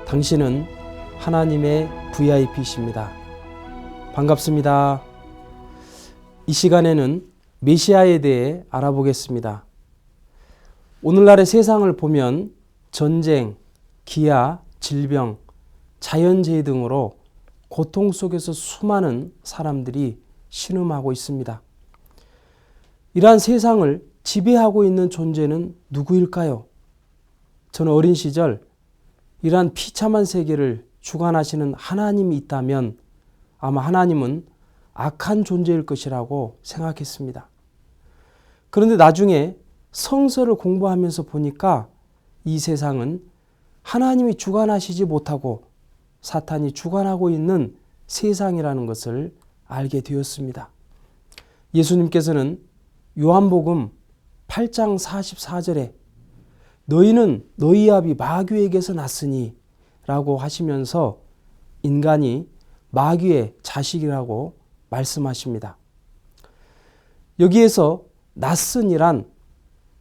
당신은 하나님의 VIP이십니다. 반갑습니다. 이 시간에는 메시아에 대해 알아보겠습니다. 오늘날의 세상을 보면 전쟁, 기아, 질병, 자연재해 등으로 고통 속에서 수많은 사람들이 신음하고 있습니다. 이러한 세상을 지배하고 있는 존재는 누구일까요? 저는 어린 시절 이러한 비참한 세계를 주관하시는 하나님이 있다면 아마 하나님은 악한 존재일 것이라고 생각했습니다. 그런데 나중에 성서를 공부하면서 보니까 이 세상은 하나님이 주관하시지 못하고 사탄이 주관하고 있는 세상이라는 것을 알게 되었습니다. 예수님께서는 요한복음 8장 44절에 너희는 너희 아비 마귀에게서 났으니 라고 하시면서 인간이 마귀의 자식이라고 말씀하십니다. 여기에서 낯선이란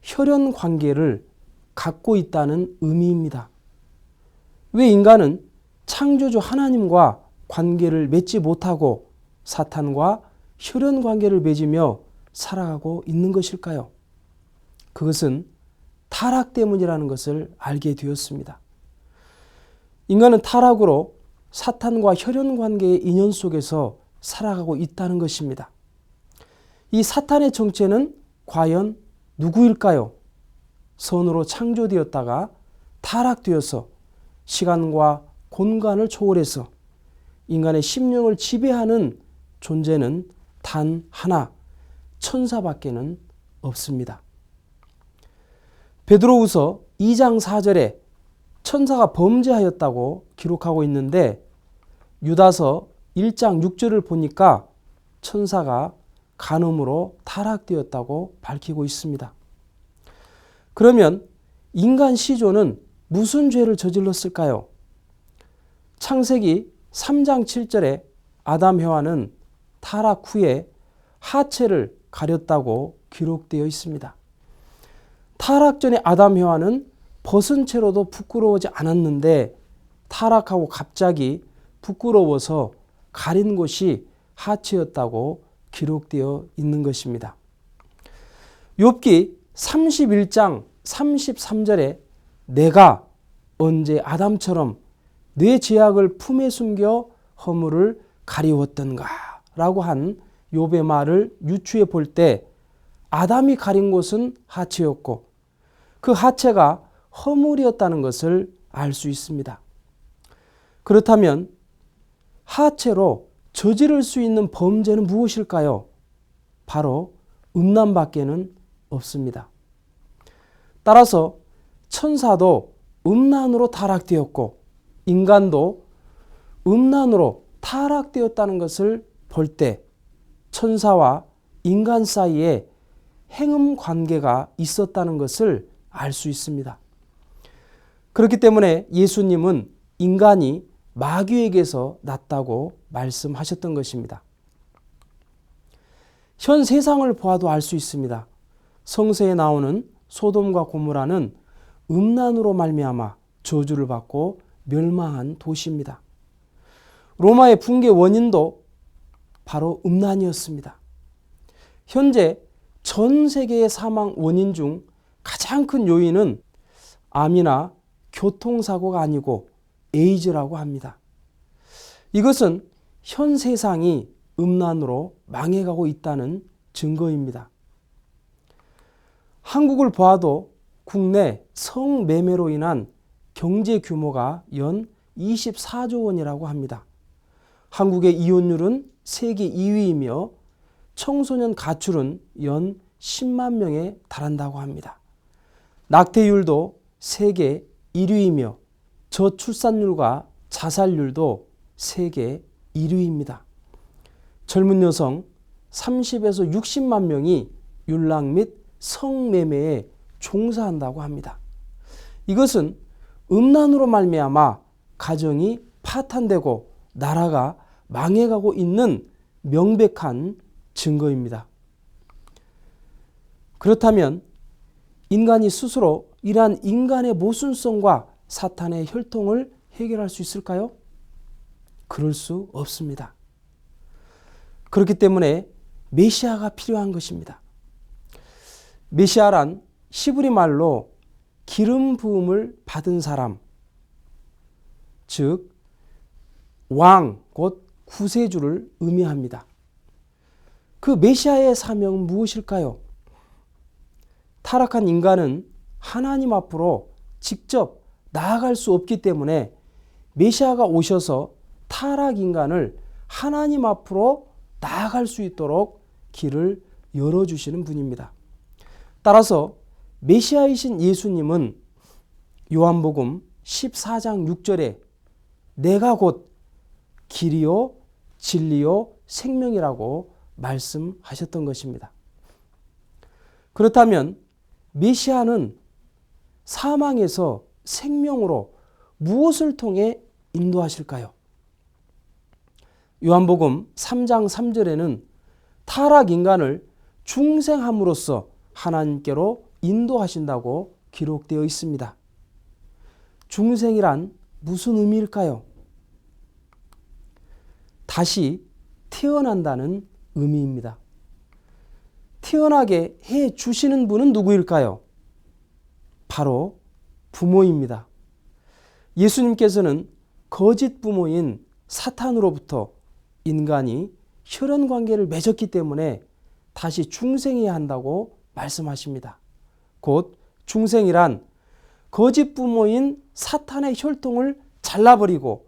혈연 관계를 갖고 있다는 의미입니다. 왜 인간은 창조주 하나님과 관계를 맺지 못하고 사탄과 혈연 관계를 맺으며 살아가고 있는 것일까요? 그것은 타락 때문이라는 것을 알게 되었습니다. 인간은 타락으로 사탄과 혈연 관계의 인연 속에서 살아가고 있다는 것입니다. 이 사탄의 정체는 과연 누구일까요? 선으로 창조되었다가 타락되어서 시간과 공간을 초월해서 인간의 심령을 지배하는 존재는 단 하나, 천사밖에는 없습니다. 베드로후서 2장 4절에 천사가 범죄하였다고 기록하고 있는데 유다서 1장 6절을 보니까 천사가 간음으로 타락되었다고 밝히고 있습니다. 그러면 인간 시조는 무슨 죄를 저질렀을까요? 창세기 3장 7절에 아담 해와는 타락 후에 하체를 가렸다고 기록되어 있습니다. 타락 전에 아담 해와는 벗은 채로도 부끄러워하지 않았는데 타락하고 갑자기 부끄러워서 가린 곳이 하체였다고 기록되어 있는 것입니다. 욥기 31장 33절에 내가 언제 아담처럼 내 죄악을 품에 숨겨 허물을 가리웠던가 라고 한 욥의 말을 유추해 볼 때 아담이 가린 곳은 하체였고 그 하체가 허물이었다는 것을 알 수 있습니다. 그렇다면 하체로 저지를 수 있는 범죄는 무엇일까요? 바로 음란밖에는 없습니다. 따라서 천사도 음란으로 타락되었고 인간도 음란으로 타락되었다는 것을 볼 때 천사와 인간 사이에 행음 관계가 있었다는 것을 알 수 있습니다. 그렇기 때문에 예수님은 인간이 마귀에게서 났다고 말씀하셨던 것입니다. 현 세상을 보아도 알 수 있습니다. 성서에 나오는 소돔과 고모라는 음란으로 말미암아 저주를 받고 멸망한 도시입니다. 로마의 붕괴 원인도 바로 음란이었습니다. 현재 전 세계의 사망 원인 중 가장 큰 요인은 암이나 교통사고가 아니고 에이즈라고 합니다. 이것은 현 세상이 음란으로 망해가고 있다는 증거입니다. 한국을 보아도 국내 성매매로 인한 경제 규모가 연 24조 원이라고 합니다. 한국의 이혼율은 세계 2위이며 청소년 가출은 연 10만 명에 달한다고 합니다. 낙태율도 세계 1위이며 저출산율과 자살률도 세계 1위입니다. 젊은 여성 30에서 60만 명이 윤락 및 성매매에 종사한다고 합니다. 이것은 음란으로 말미암아 가정이 파탄되고 나라가 망해가고 있는 명백한 증거입니다. 그렇다면 인간이 스스로 이러한 인간의 모순성과 사탄의 혈통을 해결할 수 있을까요? 그럴 수 없습니다. 그렇기 때문에 메시아가 필요한 것입니다. 메시아란 히브리 말로 기름 부음을 받은 사람, 즉 왕, 곧 구세주를 의미합니다. 그 메시아의 사명은 무엇일까요? 타락한 인간은 하나님 앞으로 직접 나아갈 수 없기 때문에 메시아가 오셔서 타락 인간을 하나님 앞으로 나아갈 수 있도록 길을 열어주시는 분입니다. 따라서 메시아이신 예수님은 요한복음 14장 6절에 내가 곧 길이요 진리요 생명이라고 말씀하셨던 것입니다. 그렇다면 메시아는 사망에서 생명으로 무엇을 통해 인도하실까요? 요한복음 3장 3절에는 타락 인간을 중생함으로써 하나님께로 인도하신다고 기록되어 있습니다. 중생이란 무슨 의미일까요? 다시 태어난다는 의미입니다. 태어나게 해 주시는 분은 누구일까요? 바로 부모입니다. 예수님께서는 거짓 부모인 사탄으로부터 인간이 혈연 관계를 맺었기 때문에 다시 중생해야 한다고 말씀하십니다. 곧 중생이란 거짓 부모인 사탄의 혈통을 잘라버리고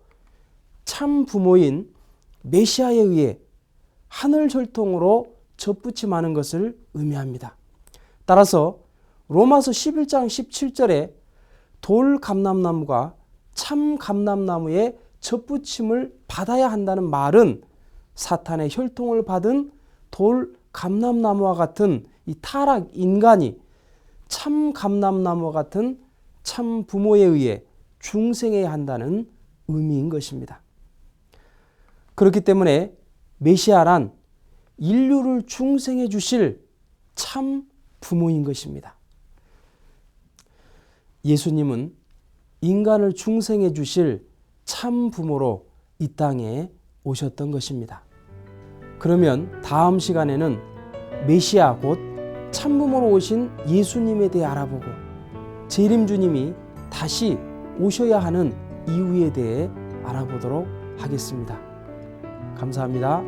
참 부모인 메시아에 의해 하늘 혈통으로 접붙임하는 것을 의미합니다. 따라서 로마서 11장 17절에 돌 감람나무가 참 감람나무의 접붙임을 받아야 한다는 말은 사탄의 혈통을 받은 돌 감람나무와 같은 이 타락 인간이 참 감람나무와 같은 참 부모에 의해 중생해야 한다는 의미인 것입니다. 그렇기 때문에 메시아란 인류를 중생해 주실 참 부모인 것입니다. 예수님은 인간을 중생해 주실 참 부모로 이 땅에 오셨던 것입니다. 그러면 다음 시간에는 메시아 곧 참부모로 오신 예수님에 대해 알아보고 재림주님이 다시 오셔야 하는 이유에 대해 알아보도록 하겠습니다. 감사합니다.